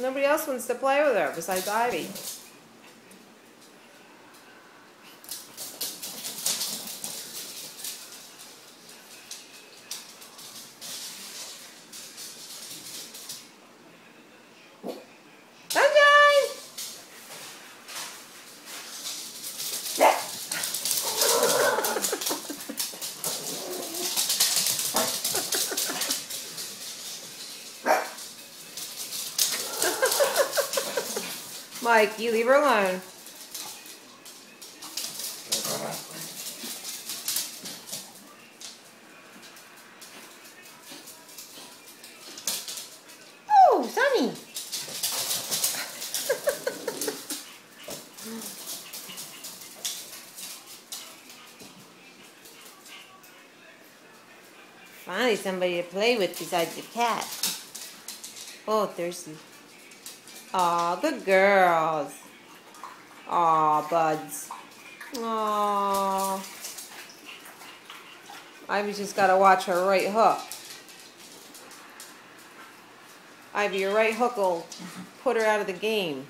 Nobody else wants to play with her besides Ivy. Sunshine! Mike, you leave her alone. Oh, Sunny! Finally somebody to play with besides the cat. Oh, thirsty. Aw, good girls. Aw, buds. Aw. Ivy's just got to watch her right hook. Ivy, your right hook will put her out of the game.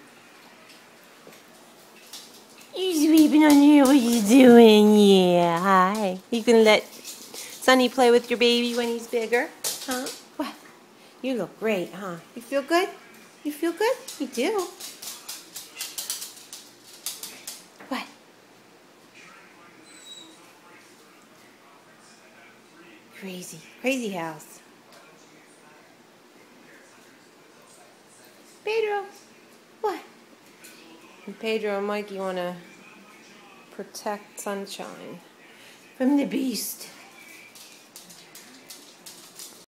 You sweeping on here? What you doing? Yeah, hi. You can let Sunny play with your baby when he's bigger? Huh? What? You look great, huh? You feel good? You feel good? You do. What? Crazy. Crazy house. Pedro. What? And Pedro and Mikey want to protect Sunshine from the beast.